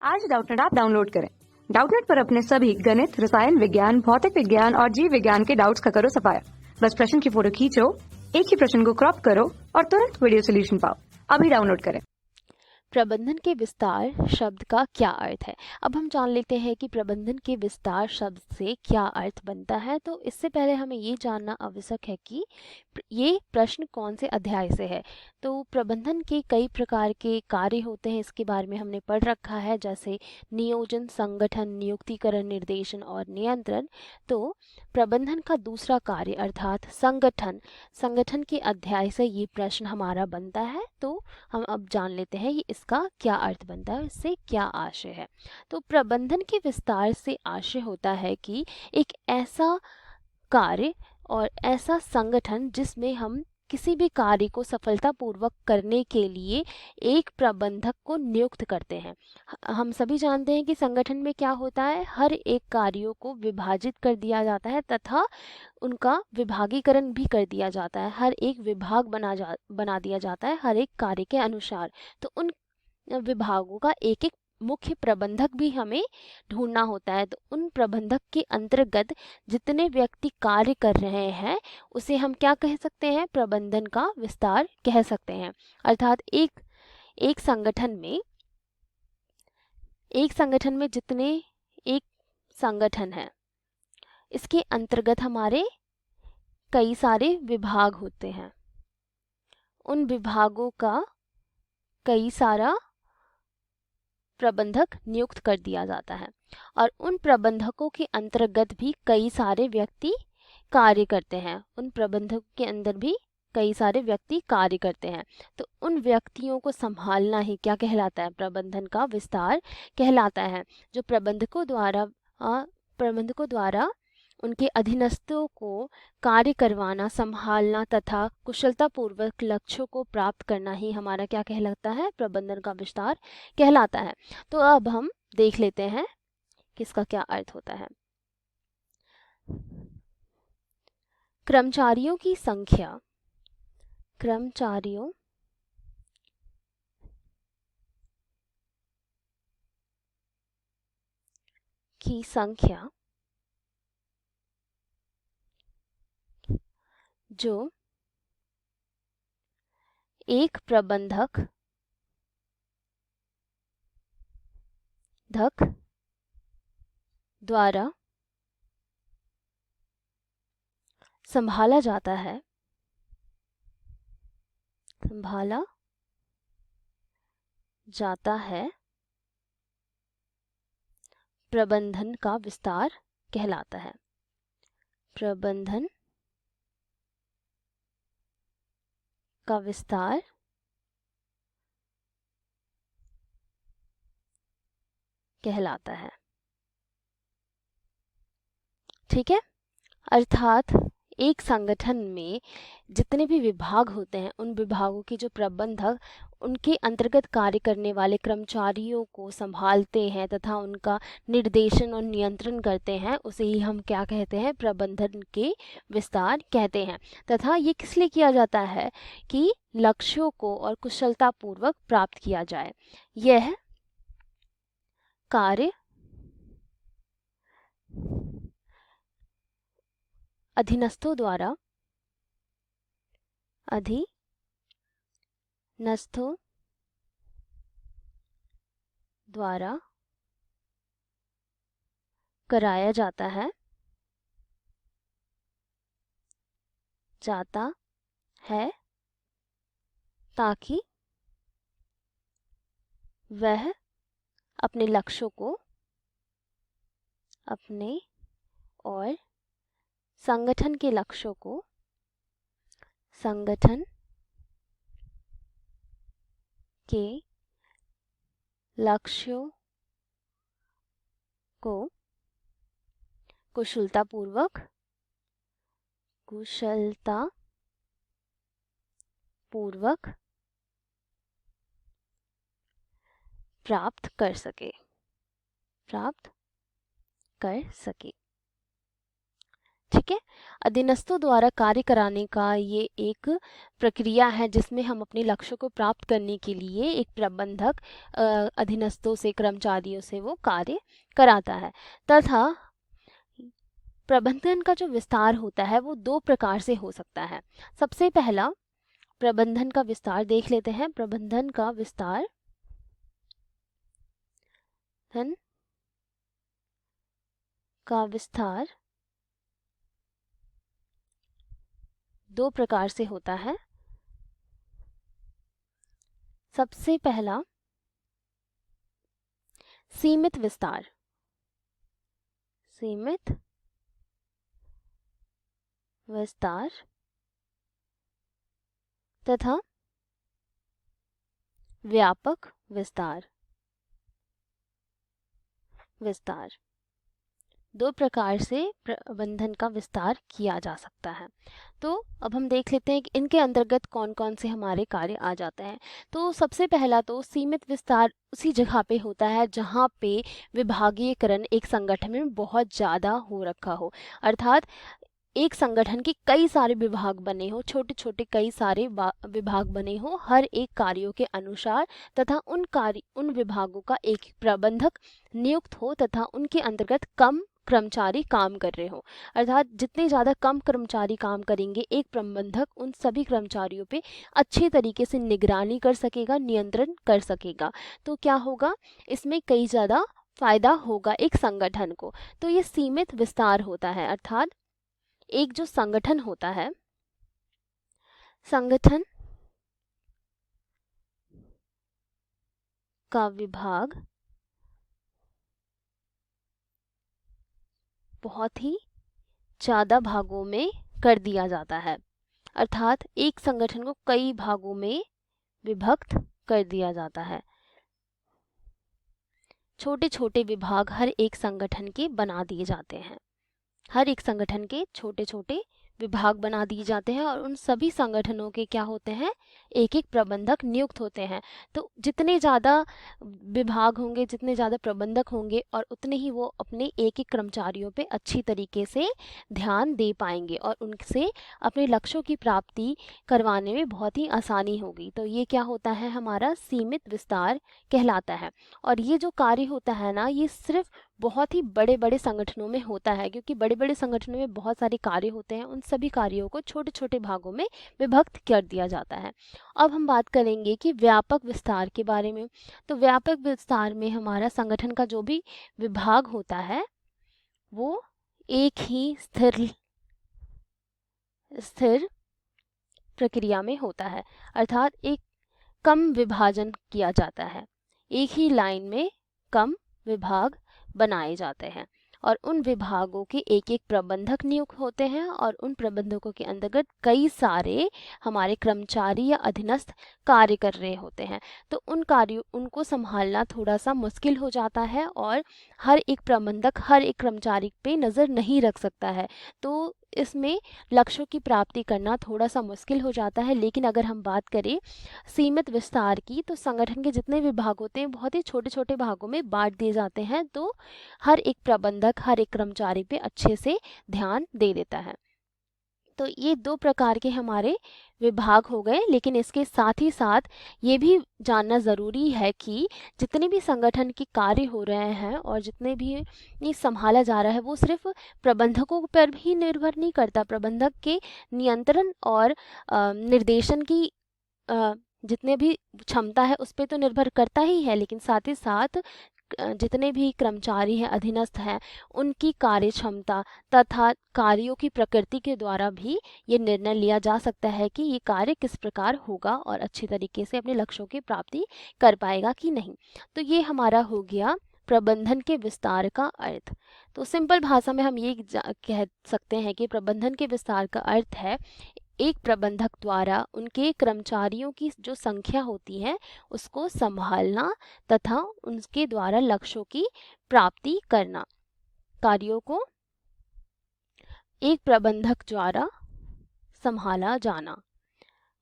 आज Doubtnut app download करें। Doubtnut पर अपने सभी गणित, रसायन विज्ञान, भौतिक विज्ञान और जीव विज्ञान के डाउट्स का करो सफाया। बस प्रश्न की फोटो खींचो, एक ही प्रश्न को क्रॉप करो और तुरंत वीडियो सोल्यूशन पाओ। अभी डाउनलोड करें। प्रबंधन के विस्तार शब्द का क्या अर्थ है। अब हम जान लेते हैं कि प्रबंधन के विस्तार शब्द से क्या अर्थ बनता है। तो इससे पहले हमें ये जानना आवश्यक है कि ये प्रश्न कौन से अध्याय से है। तो प्रबंधन के कई प्रकार के कार्य होते हैं, इसके बारे में हमने पढ़ रखा है, जैसे नियोजन, संगठन, नियुक्तिकरण, निर्देशन और नियंत्रण। तो प्रबंधन का दूसरा कार्य अर्थात संगठन, संगठन के अध्याय से ये प्रश्न हमारा बनता है। तो हम अब जान लेते हैं ये इसका क्या अर्थ बनता है, इससे क्या आशय है। तो प्रबंधन के विस्तार से आशय होता है कि एक ऐसा कार्य और ऐसा संगठन जिसमें हम किसी भी कार्य को सफलतापूर्वक करने के लिए एक प्रबंधक को नियुक्त करते हैं। हम सभी जानते हैं कि संगठन में क्या होता है, हर एक कार्यों को विभाजित कर दिया जाता है तथा उनका विभागीकरण भी कर दिया जाता है। हर एक विभाग बना दिया जाता है हर एक कार्य के अनुसार। तो उन विभागों का एक एक मुख्य प्रबंधक भी हमें ढूंढना होता है। तो उन प्रबंधक के अंतर्गत जितने व्यक्ति कार्य कर रहे हैं उसे हम क्या कह सकते हैं, प्रबंधन का विस्तार कह सकते हैं। अर्थात एक एक संगठन में जितने एक संगठन है, इसके अंतर्गत हमारे कई सारे विभाग होते हैं। उन विभागों का कई सारा प्रबंधक नियुक्त कर दिया जाता है और उन प्रबंधकों के अंतर्गत भी कई सारे व्यक्ति कार्य करते हैं। उन प्रबंधकों के अंदर भी कई सारे व्यक्ति कार्य करते हैं। तो उन व्यक्तियों को संभालना ही क्या कहलाता है, प्रबंधन का विस्तार कहलाता है। जो प्रबंधकों द्वारा उनके अधीनस्थों को कार्य करवाना, संभालना तथा कुशलतापूर्वक लक्ष्यों को प्राप्त करना ही हमारा क्या कहलाता है, प्रबंधन का विस्तार कहलाता है। तो अब हम देख लेते हैं कि इसका क्या अर्थ होता है। कर्मचारियों की संख्या, कर्मचारियों की संख्या जो एक प्रबंधक द्वारा संभाला जाता है, प्रबंधन का विस्तार कहलाता है। प्रबंधन का विस्तार कहलाता है। ठीक है। अर्थात एक संगठन में जितने भी विभाग होते हैं, उन विभागों के जो प्रबंधक उनके अंतर्गत कार्य करने वाले कर्मचारियों को संभालते हैं तथा उनका निर्देशन और नियंत्रण करते हैं, उसे ही हम क्या कहते हैं, प्रबंधन के विस्तार कहते हैं। तथा ये किस लिए किया जाता है कि लक्ष्यों को और कुशलतापूर्वक प्राप्त किया जाए। यह कार्य अधीनस्थों द्वारा कराया जाता है ताकि वह अपने लक्ष्यों को और संगठन के लक्ष्यों को कुशलतापूर्वक प्राप्त कर सके। ठीक है। अधीनस्थों द्वारा कार्य कराने का ये एक प्रक्रिया है जिसमें हम अपने लक्ष्य को प्राप्त करने के लिए एक प्रबंधक अधीनस्थों से, कर्मचारियों से वो कार्य कराता है। तथा प्रबंधन का जो विस्तार होता है वो दो प्रकार से हो सकता है। सबसे पहला प्रबंधन का विस्तार देख लेते हैं। प्रबंधन का विस्तार दो प्रकार से होता है। सबसे पहला सीमित विस्तार तथा व्यापक विस्तार दो प्रकार से प्रबंधन का विस्तार किया जा सकता है। तो अब हम देख लेते हैं कि इनके अंतर्गत कौन कौन से हमारे कार्य आ जाते हैं। तो सबसे पहला तो सीमित विस्तार उसी जगह पे होता है जहाँ पे विभागीयकरण एक संगठन में बहुत ज़्यादा हो रखा हो, अर्थात एक संगठन के कई सारे विभाग बने हो, छोटे छोटे कई सारे विभाग बने हो हर एक कार्यों के अनुसार, तथा उन विभागों का एक प्रबंधक नियुक्त हो तथा उनके अंतर्गत कम कर्मचारी काम कर रहे हो। अर्थात जितने ज़्यादा कम कर्मचारी काम करेंगे, एक प्रबंधक उन सभी कर्मचारियों पे अच्छे तरीके से निगरानी कर सकेगा, नियंत्रण कर सकेगा। तो क्या होगा, इसमें कई ज़्यादा फायदा होगा एक संगठन को। तो ये सीमित विस्तार होता है, अर्थात एक जो संगठन होता है, संगठन का विभाग बहुत ही ज़्यादा भागों में कर दिया जाता है, अर्थात एक संगठन को कई भागों में विभक्त कर दिया जाता है। छोटे छोटे विभाग हर एक संगठन के बना दिए जाते हैं, हर एक संगठन के छोटे छोटे विभाग बना दिए जाते हैं और उन सभी संगठनों के क्या होते हैं, एक एक प्रबंधक नियुक्त होते हैं। तो जितने ज़्यादा विभाग होंगे, जितने ज़्यादा प्रबंधक होंगे, और उतने ही वो अपने एक एक कर्मचारियों पे अच्छी तरीके से ध्यान दे पाएंगे और उनसे अपने लक्ष्यों की प्राप्ति करवाने में बहुत ही आसानी होगी। तो ये क्या होता है, हमारा सीमित विस्तार कहलाता है। और ये जो कार्य होता है ना, ये सिर्फ बहुत ही बड़े बड़े संगठनों में होता है, क्योंकि बड़े बड़े संगठनों में बहुत सारे कार्य होते हैं, उन सभी कार्यों को छोटे छोटे भागों में विभक्त कर दिया जाता है। अब हम बात करेंगे कि व्यापक विस्तार के बारे में। तो व्यापक विस्तार में हमारा संगठन का जो भी विभाग होता है वो एक ही स्थिर प्रक्रिया में होता है, अर्थात एक कम विभाजन किया जाता है, एक ही लाइन में कम विभाग बनाए जाते हैं और उन विभागों के एक एक प्रबंधक नियुक्त होते हैं और उन प्रबंधकों के अंतर्गत कई सारे हमारे कर्मचारी या अधीनस्थ कार्य कर रहे होते हैं। तो उन कार्यों उनको संभालना थोड़ा सा मुश्किल हो जाता है और हर एक प्रबंधक हर एक कर्मचारी पे नज़र नहीं रख सकता है, तो इसमें लक्ष्यों की प्राप्ति करना थोड़ा सा मुश्किल हो जाता है। लेकिन अगर हम बात करें सीमित विस्तार की, तो संगठन के जितने विभाग होते हैं बहुत ही छोटे छोटे भागों में बांट दिए जाते हैं, तो हर एक प्रबंधक हर एक कर्मचारी पे अच्छे से ध्यान दे देता है। तो ये दो प्रकार के हमारे विभाग हो गए। लेकिन इसके साथ ही साथ ये भी जानना ज़रूरी है कि जितने भी संगठन के कार्य हो रहे हैं और जितने भी ये संभाला जा रहा है वो सिर्फ प्रबंधकों पर भी निर्भर नहीं करता। प्रबंधक के नियंत्रण और निर्देशन की जितने भी क्षमता है उस पर तो निर्भर करता ही है, लेकिन साथ ही साथ जितने भी कर्मचारी हैं, अधीनस्थ हैं, उनकी कार्य क्षमता तथा कार्यों की प्रकृति के द्वारा भी ये निर्णय लिया जा सकता है कि ये कार्य किस प्रकार होगा और अच्छी तरीके से अपने लक्ष्यों की प्राप्ति कर पाएगा कि नहीं। तो ये हमारा हो गया प्रबंधन के विस्तार का अर्थ। तो सिंपल भाषा में हम ये कह सकते हैं कि प्रबंधन के विस्तार का अर्थ है एक प्रबंधक द्वारा उनके कर्मचारियों की जो संख्या होती है उसको संभालना तथा उनके द्वारा लक्ष्यों की प्राप्ति करना। कार्यों को एक प्रबंधक द्वारा संभाला जाना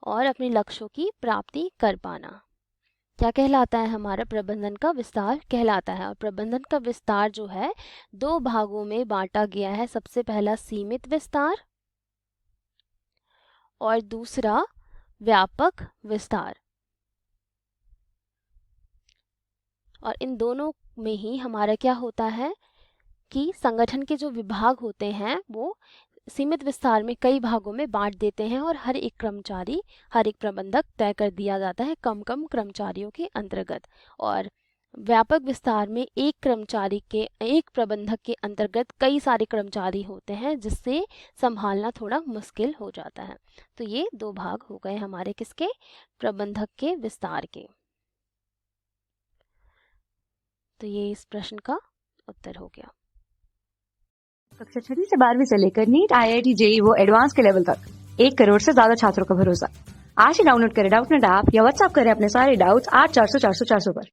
और अपने लक्ष्यों की प्राप्ति कर पाना। क्या कहलाता है? हमारा प्रबंधन का विस्तार कहलाता है। और प्रबंधन का विस्तार जो है 2 भागों में बांटा गया है। सबसे पहला सीमित विस्तार और दूसरा व्यापक विस्तार। और इन दोनों में ही हमारा क्या होता है कि संगठन के जो विभाग होते हैं वो सीमित विस्तार में कई भागों में बांट देते हैं और हर एक कर्मचारी, हर एक प्रबंधक तय कर दिया जाता है कम कम कर्मचारियों के अंतर्गत। और व्यापक विस्तार में एक प्रबंधक के अंतर्गत कई सारे कर्मचारी होते हैं, जिससे संभालना थोड़ा मुश्किल हो जाता है। तो ये 2 भाग हो गए हमारे किसके? प्रबंधक के विस्तार के। तो ये इस प्रश्न का उत्तर हो गया। कक्षा 6वीं से 12वीं से लेकर नीट, IIT, JEE वो एडवांस के लेवल तक 1 करोड़ से ज्यादा छात्रों का भरोसा। आज ही डाउनलोड करें डाउटनेट ऐप या व्हाट्सएप करें अपने सारे डाउट्स 8400 400 400 पर।